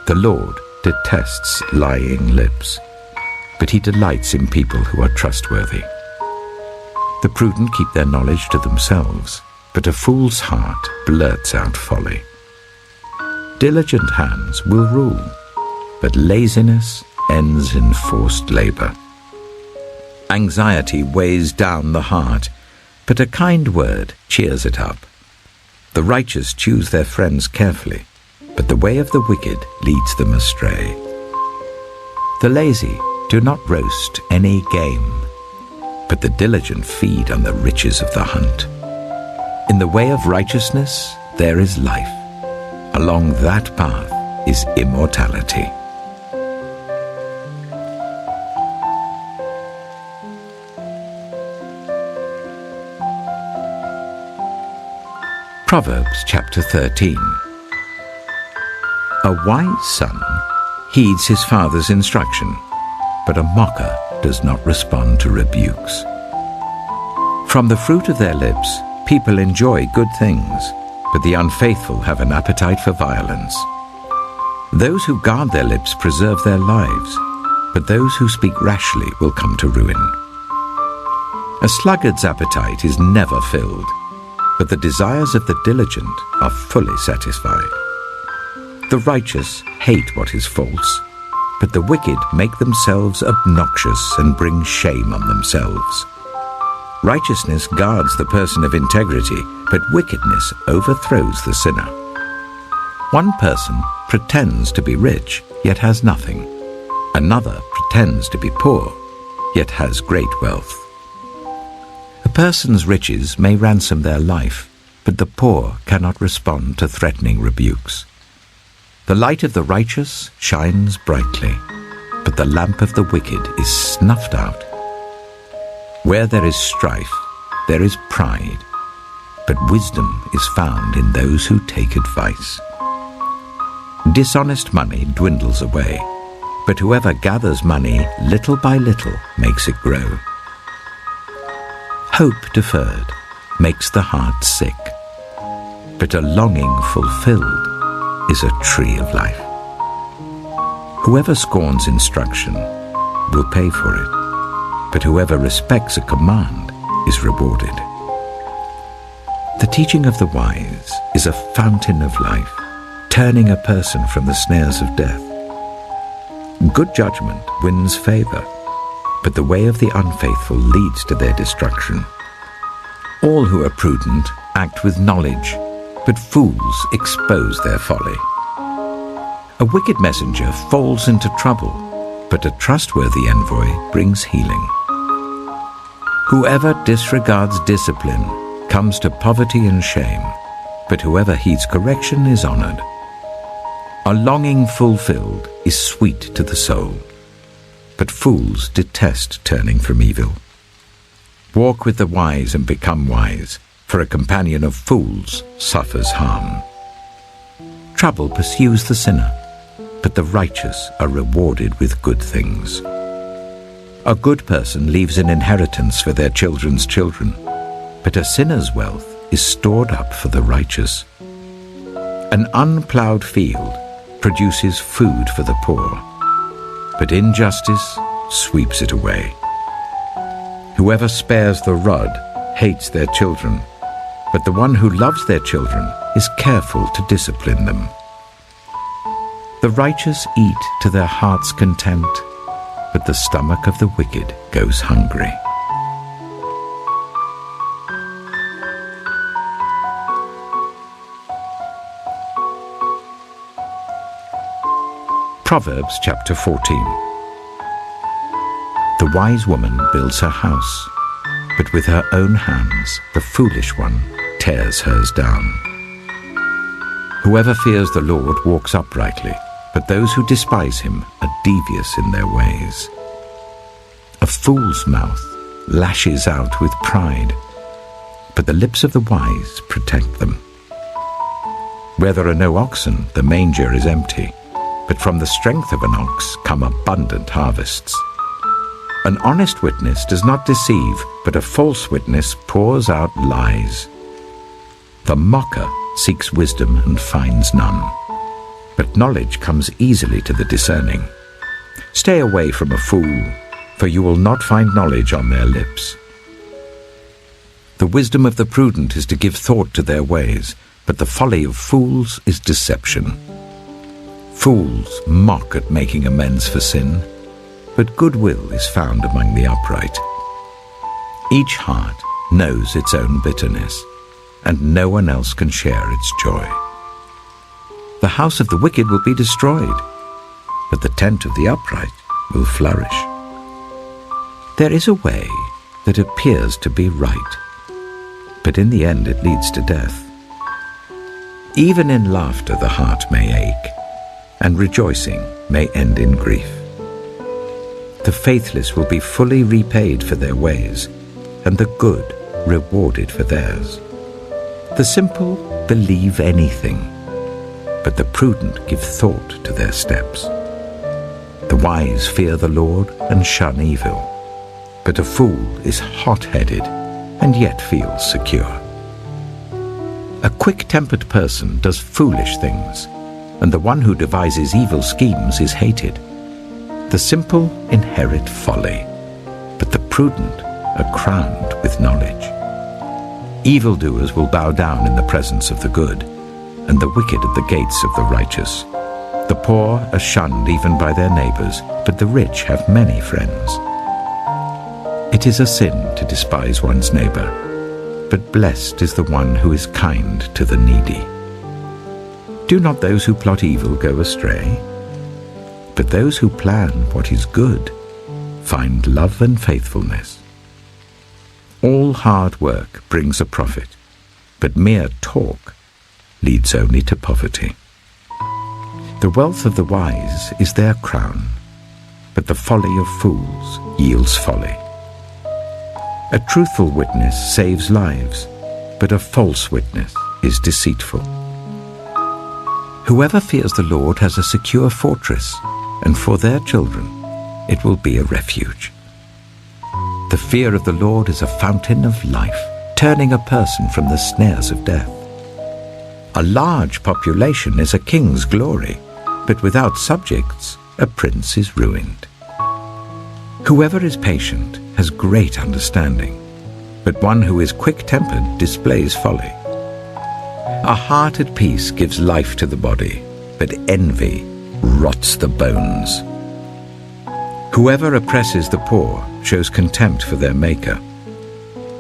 The Lord detests lying lips, but he delights in people who are trustworthy. The prudent keep their knowledge to themselves, but a fool's heart blurts out folly. Diligent hands will rule, but laziness ends in forced labor. Anxiety weighs down the heart, but a kind word cheers it up. The righteous choose their friends carefully, but the way of the wicked leads them astray. The lazy do not roast any game, but the diligent feed on the riches of the hunt. In the way of righteousness there is life. Along that path is immortality. Proverbs chapter 13. A wise son heeds his father's instruction, but a mocker does not respond to rebukes. From the fruit of their lips, people enjoy good things, but the unfaithful have an appetite for violence. Those who guard their lips preserve their lives, but those who speak rashly will come to ruin. A sluggard's appetite is never filled, but the desires of the diligent are fully satisfied. The righteous hate what is false, but the wicked make themselves obnoxious and bring shame on themselves. Righteousness guards the person of integrity, but wickedness overthrows the sinner. One person pretends to be rich, yet has nothing. Another pretends to be poor, yet has great wealth. A person's riches may ransom their life, but the poor cannot respond to threatening rebukes. The light of the righteous shines brightly, but the lamp of the wicked is snuffed out. Where there is strife, there is pride, but wisdom is found in those who take advice. Dishonest money dwindles away, but whoever gathers money little by little makes it grow. Hope deferred makes the heart sick, but a longing fulfilled is a tree of life. Whoever scorns instruction will pay for it, but whoever respects a command is rewarded. The teaching of the wise is a fountain of life, turning a person from the snares of death. Good judgment wins favor, but the way of the unfaithful leads to their destruction. All who are prudent act with knowledge, but fools expose their folly. A wicked messenger falls into trouble, but a trustworthy envoy brings healing. Whoever disregards discipline comes to poverty and shame, but whoever heeds correction is honored. A longing fulfilled is sweet to the soul, but fools detest turning from evil. Walk with the wise and become wise, for a companion of fools suffers harm. Trouble pursues the sinner, but the righteous are rewarded with good things. A good person leaves an inheritance for their children's children, but a sinner's wealth is stored up for the righteous. An unplowed field produces food for the poor, but injustice sweeps it away. Whoever spares the rod hates their children, but the one who loves their children is careful to discipline them. The righteous eat to their heart's content, but the stomach of the wicked goes hungry. Proverbs chapter 14. The wise woman builds her house, but with her own hands the foolish one tears hers down. Whoever fears the Lord walks uprightly, but those who despise him are devious in their ways. A fool's mouth lashes out with pride, but the lips of the wise protect them. Where there are no oxen, the manger is empty, but from the strength of an ox come abundant harvests. An honest witness does not deceive, but a false witness pours out lies. The mocker seeks wisdom and finds none, but knowledge comes easily to the discerning. Stay away from a fool, for you will not find knowledge on their lips. The wisdom of the prudent is to give thought to their ways, but the folly of fools is deception. Fools mock at making amends for sin, but goodwill is found among the upright. Each heart knows its own bitterness, and no one else can share its joy. The house of the wicked will be destroyed, but the tent of the upright will flourish. There is a way that appears to be right, but in the end it leads to death. Even in laughter the heart may ache, and rejoicing may end in grief. The faithless will be fully repaid for their ways, and the good rewarded for theirs. The simple believe anything, but the prudent give thought to their steps. The wise fear the Lord and shun evil, but a fool is hot-headed and yet feels secure. A quick-tempered person does foolish things, and the one who devises evil schemes is hated. The simple inherit folly, but the prudent are crowned with knowledge. Evildoers will bow down in the presence of the good, and the wicked at the gates of the righteous. The poor are shunned even by their neighbors, but the rich have many friends. It is a sin to despise one's neighbor, but blessed is the one who is kind to the needy. Do not those who plot evil go astray? But those who plan what is good find love and faithfulness. All hard work brings a profit, but mere talk leads only to poverty. The wealth of the wise is their crown, but the folly of fools yields folly. A truthful witness saves lives, but a false witness is deceitful. Whoever fears the Lord has a secure fortress, and for their children it will be a refuge. The fear of the Lord is a fountain of life, turning a person from the snares of death. A large population is a king's glory, but without subjects a prince is ruined. Whoever is patient has great understanding, but one who is quick-tempered displays folly. A heart at peace gives life to the body, but envy rots the bones. Whoever oppresses the poor shows contempt for their Maker,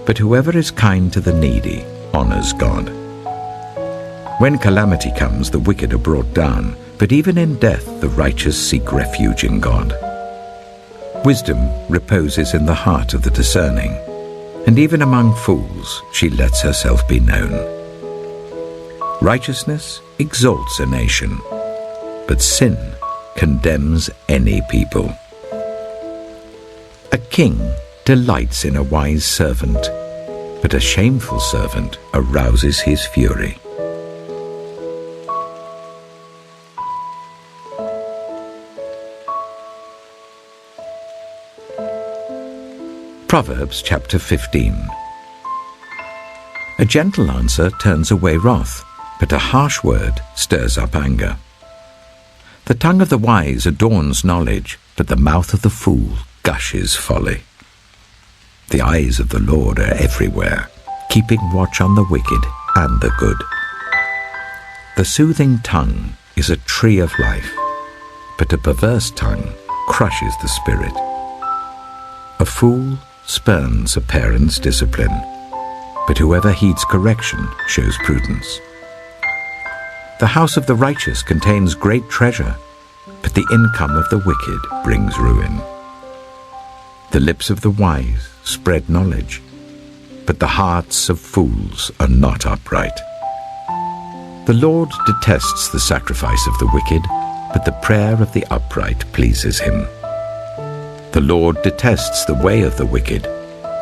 but whoever is kind to the needy honors God. When calamity comes, the wicked are brought down, but even in death the righteous seek refuge in God. Wisdom reposes in the heart of the discerning, and even among fools she lets herself be known. Righteousness exalts a nation, but sin condemns any people. A king delights in a wise servant, but a shameful servant arouses his fury. Proverbs chapter 15. A gentle answer turns away wrath, but a harsh word stirs up anger. The tongue of the wise adorns knowledge, but the mouth of the fool gushes folly. The eyes of the Lord are everywhere, keeping watch on the wicked and the good. The soothing tongue is a tree of life, but a perverse tongue crushes the spirit. A fool spurns a parent's discipline, but whoever heeds correction shows prudence. The house of the righteous contains great treasure, but the income of the wicked brings ruin. The lips of the wise spread knowledge, but the hearts of fools are not upright. The Lord detests the sacrifice of the wicked, but the prayer of the upright pleases him. The Lord detests the way of the wicked,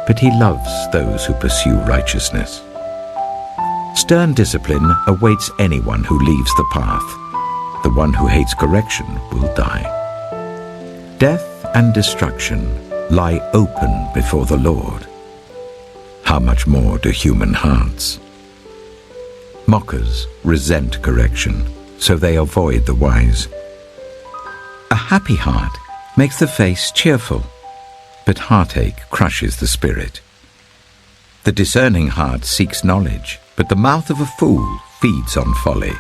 but he loves those who pursue righteousness. Stern discipline awaits anyone who leaves the path. The one who hates correction will die. Death and destruction lie open before the Lord. How much more do human hearts? Mockers resent correction, so they avoid the wise. A happy heart makes the face cheerful, but heartache crushes the spirit. The discerning heart seeks knowledge, but the mouth of a fool feeds on folly.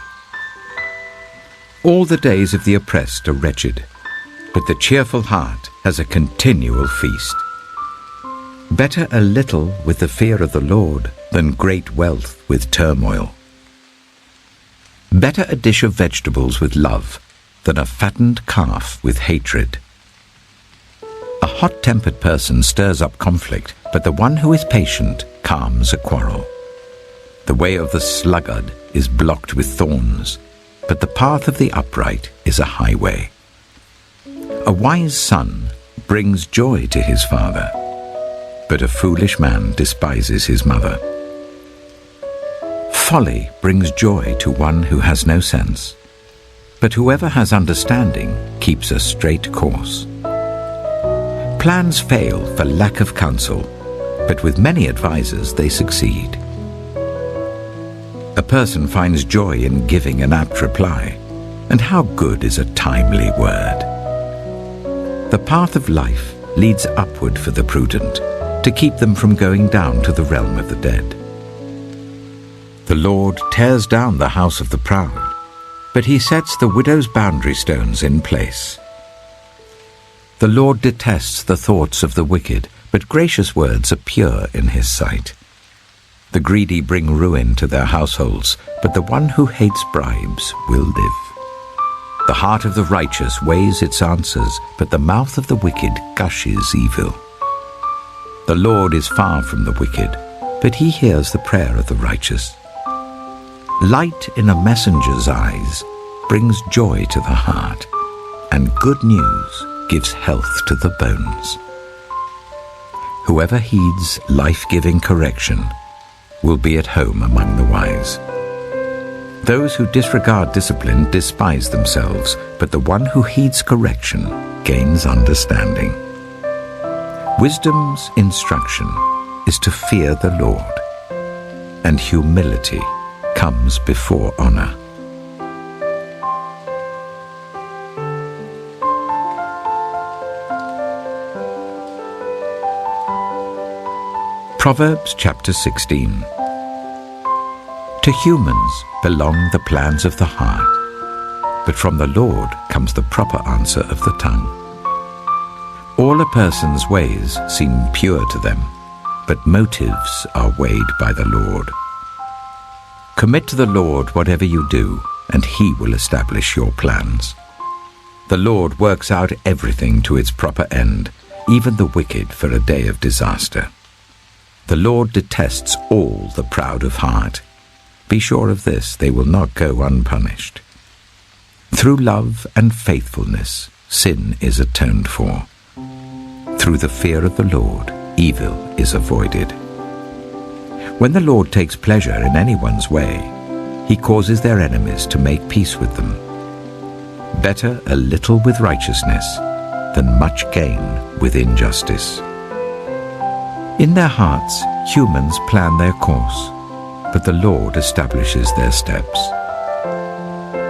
All the days of the oppressed are wretched, but the cheerful heart has a continual feast. Better a little with the fear of the Lord than great wealth with turmoil. Better a dish of vegetables with love than a fattened calf with hatred. A hot-tempered person stirs up conflict, but the one who is patient calms a quarrel. The way of the sluggard is blocked with thorns, but the path of the upright is a highway. A wise son brings joy to his father, but a foolish man despises his mother. Folly brings joy to one who has no sense, but whoever has understanding keeps a straight course. Plans fail for lack of counsel, but with many advisers they succeed. A person finds joy in giving an apt reply, and how good is a timely word. The path of life leads upward for the prudent, to keep them from going down to the realm of the dead. The Lord tears down the house of the proud, but he sets the widow's boundary stones in place. The Lord detests the thoughts of the wicked, but gracious words are pure in his sight. The greedy bring ruin to their households, but the one who hates bribes will live. The heart of the righteous weighs its answers, but the mouth of the wicked gushes evil. The Lord is far from the wicked, but he hears the prayer of the righteous. Light in a messenger's eyes brings joy to the heart, and good news gives health to the bones. Whoever heeds life-giving correction will be at home among the wise. Those who disregard discipline despise themselves, but the one who heeds correction gains understanding. Wisdom's instruction is to fear the Lord, and humility comes before honor. Proverbs chapter 16. To humans belong the plans of the heart, but from the Lord comes the proper answer of the tongue. All a person's ways seem pure to them, but motives are weighed by the Lord. Commit to the Lord whatever you do, and he will establish your plans. The Lord works out everything to its proper end, even the wicked for a day of disaster. The Lord detests all the proud of heart. Be sure of this, they will not go unpunished. Through love and faithfulness, sin is atoned for. Through the fear of the Lord, evil is avoided. When the Lord takes pleasure in anyone's way, he causes their enemies to make peace with them. Better a little with righteousness than much gain with injustice. In their hearts, humans plan their course, but the Lord establishes their steps.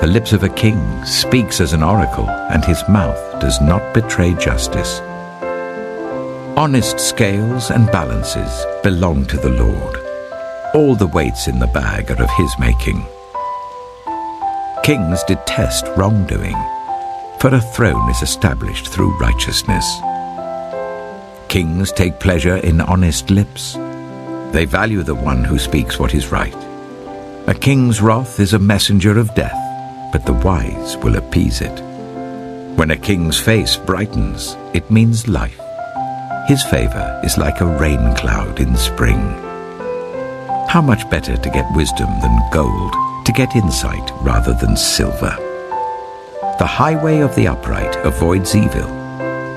The lips of a king speaks as an oracle, and his mouth does not betray justice. Honest scales and balances belong to the Lord. All the weights in the bag are of his making. Kings detest wrongdoing, for a throne is established through righteousness. Kings take pleasure in honest lips. They value the one who speaks what is right. A king's wrath is a messenger of death, but the wise will appease it. When a king's face brightens, it means life. His favor is like a rain cloud in spring. How much better to get wisdom than gold, to get insight rather than silver. The highway of the upright avoids evil.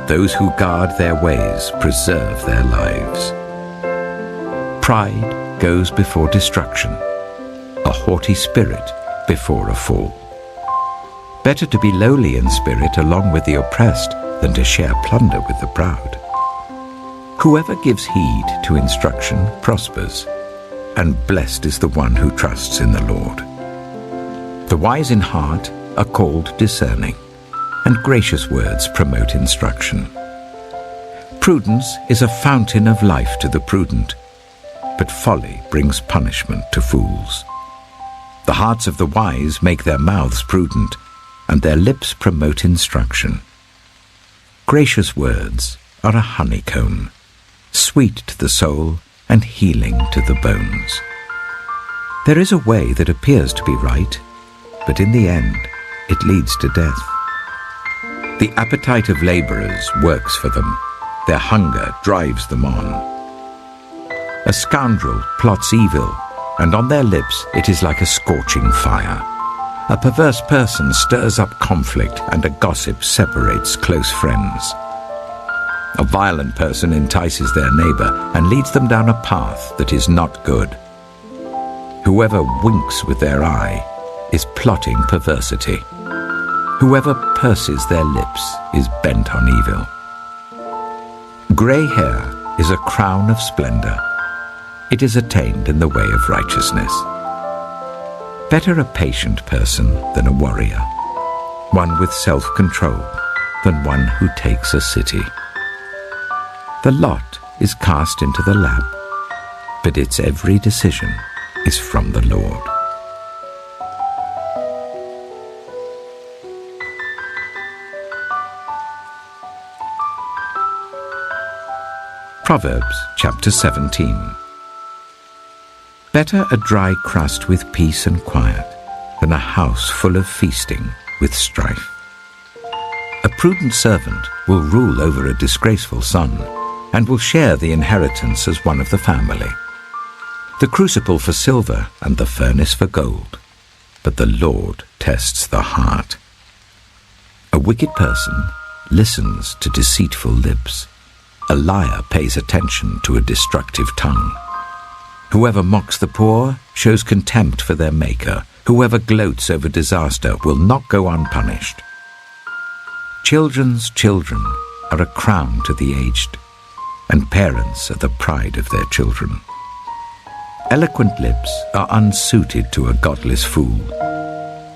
Those who guard their ways preserve their lives. Pride goes before destruction, a haughty spirit before a fall. Better to be lowly in spirit along with the oppressed than to share plunder with the proud. Whoever gives heed to instruction prospers, and blessed is the one who trusts in the Lord. The wise in heart are called discerning, and gracious words promote instruction. Prudence is a fountain of life to the prudent, but folly brings punishment to fools. The hearts of the wise make their mouths prudent, and their lips promote instruction. Gracious words are a honeycomb. sweet to the soul and healing to the bones. There is a way that appears to be right, but in the end it leads to death. The appetite of labourers works for them. Their hunger drives them on. A scoundrel plots evil, and on their lips it is like a scorching fire. A perverse person stirs up conflict, and a gossip separates close friends. A violent person entices their neighbour and leads them down a path that is not good. Whoever winks with their eye is plotting perversity. Whoever purses their lips is bent on evil. Grey hair is a crown of splendour. It is attained in the way of righteousness. Better a patient person than a warrior, one with self-control than one who takes a city. The lot is cast into the lap, but its every decision is from the Lord. Proverbs chapter 17. Better a dry crust with peace and quiet than a house full of feasting with strife. A prudent servant will rule over a disgraceful son and will share the inheritance as one of the family. The crucible for silver and the furnace for gold, but the Lord tests the heart. A wicked person listens to deceitful lips. A liar pays attention to a destructive tongue. Whoever mocks the poor shows contempt for their Maker. Whoever gloats over disaster will not go unpunished. Children's children are a crown to the aged, and parents are the pride of their children. Eloquent lips are unsuited to a godless fool.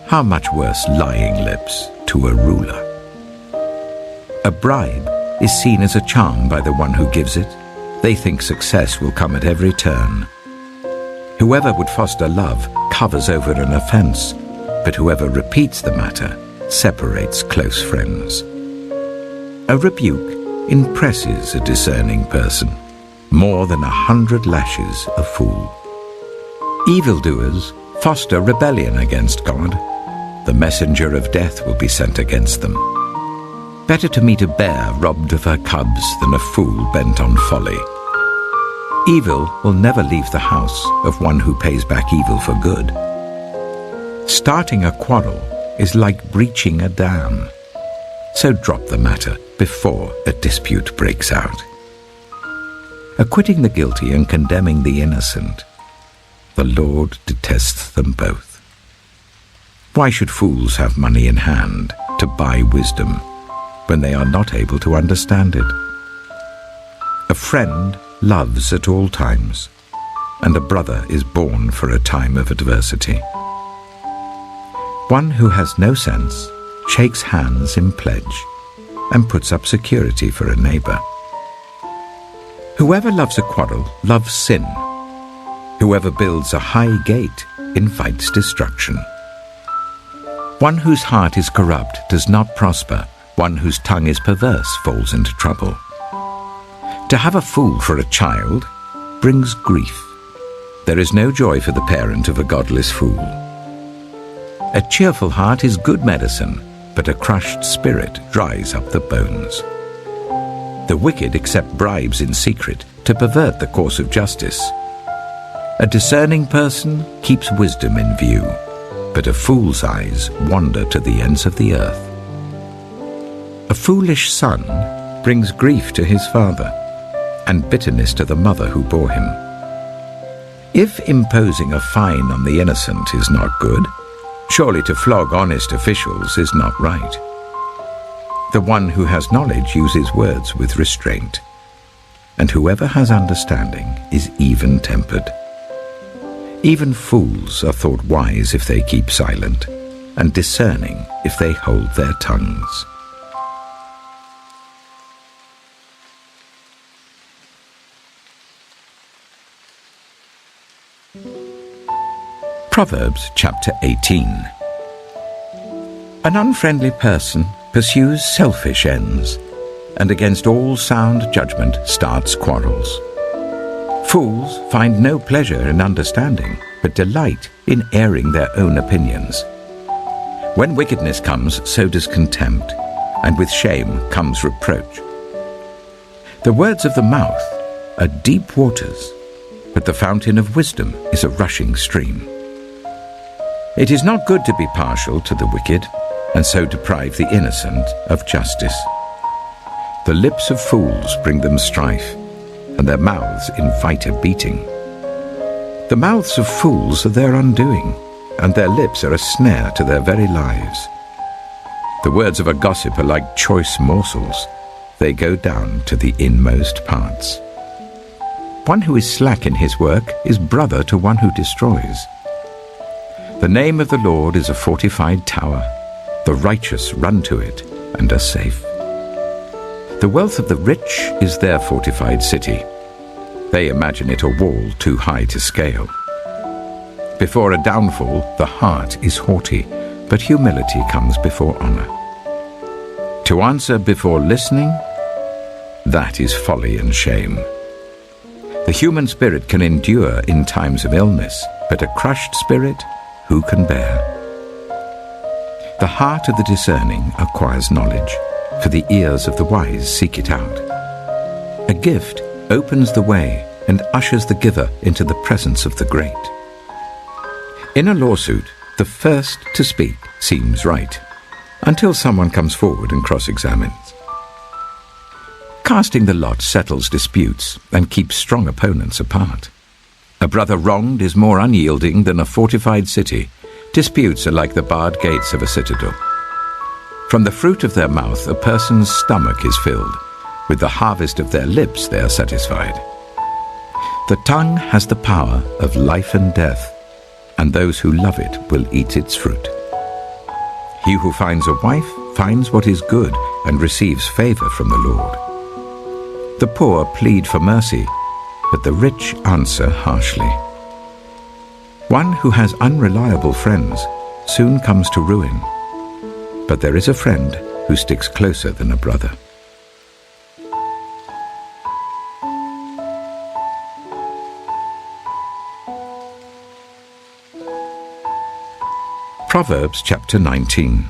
How much worse lying lips to a ruler? A bribe is seen as a charm by the one who gives it. They think success will come at every turn. Whoever would foster love covers over an offense, but whoever repeats the matter separates close friends. A rebuke impresses a discerning person more than 100 lashes a fool. Evildoers foster rebellion against God. The messenger of death will be sent against them. Better to meet a bear robbed of her cubs than a fool bent on folly. Evil will never leave the house of one who pays back evil for good. Starting a quarrel is like breaching a dam. So drop the matter before a dispute breaks out. Acquitting the guilty and condemning the innocent, the Lord detests them both. Why should fools have money in hand to buy wisdom when they are not able to understand it? A friend loves at all times, and a brother is born for a time of adversity. One who has no sense shakes hands in pledge and puts up security for a neighbor. Whoever loves a quarrel loves sin. Whoever builds a high gate invites destruction. One whose heart is corrupt does not prosper. One whose tongue is perverse falls into trouble. To have a fool for a child brings grief. There is no joy for the parent of a godless fool. A cheerful heart is good medicine, but a crushed spirit dries up the bones. The wicked accept bribes in secret to pervert the course of justice. A discerning person keeps wisdom in view, but a fool's eyes wander to the ends of the earth. A foolish son brings grief to his father, and bitterness to the mother who bore him. If imposing a fine on the innocent is not good, surely to flog honest officials is not right. The one who has knowledge uses words with restraint, and whoever has understanding is even-tempered. Even fools are thought wise if they keep silent, and discerning if they hold their tongues. Proverbs chapter 18. An unfriendly person pursues selfish ends. and against all sound judgment starts quarrels. Fools find no pleasure in understanding, but delight in airing their own opinions. When wickedness comes, so does contempt, and with shame comes reproach. The words of the mouth are deep waters, but the fountain of wisdom is a rushing stream. It is not good to be partial to the wicked, and so deprive the innocent of justice. The lips of fools bring them strife, and their mouths invite a beating. The mouths of fools are their undoing, and their lips are a snare to their very lives. The words of a gossip are like choice morsels. They go down to the inmost parts. One who is slack in his work is brother to one who destroys. The name of the Lord is a fortified tower. The righteous run to it and are safe. The wealth of the rich is their fortified city. They imagine it a wall too high to scale. Before a downfall, the heart is haughty, but humility comes before honor. To answer before listening, that is folly and shame. The human spirit can endure in times of illness, but a crushed spirit, who can bear? The heart of the discerning acquires knowledge, for the ears of the wise seek it out. A gift opens the way and ushers the giver into the presence of the great. In a lawsuit, the first to speak seems right, until someone comes forward and cross-examines. Casting the lot settles disputes and keeps strong opponents apart. A brother wronged is more unyielding than a fortified city. Disputes are like the barred gates of a citadel. From the fruit of their mouth a person's stomach is filled. With the harvest of their lips they are satisfied. The tongue has the power of life and death, and those who love it will eat its fruit. He who finds a wife finds what is good and receives favor from the Lord. The poor plead for mercy, but the rich answer harshly. One who has unreliable friends soon comes to ruin, but there is a friend who sticks closer than a brother. Proverbs chapter 19.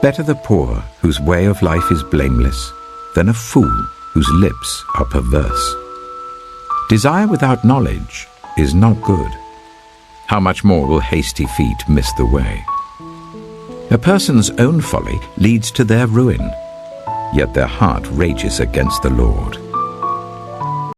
Better the poor whose way of life is blameless than a fool whose lips are perverse. Desire without knowledge is not good. How much more will hasty feet miss the way? A person's own folly leads to their ruin, yet their heart rages against the Lord.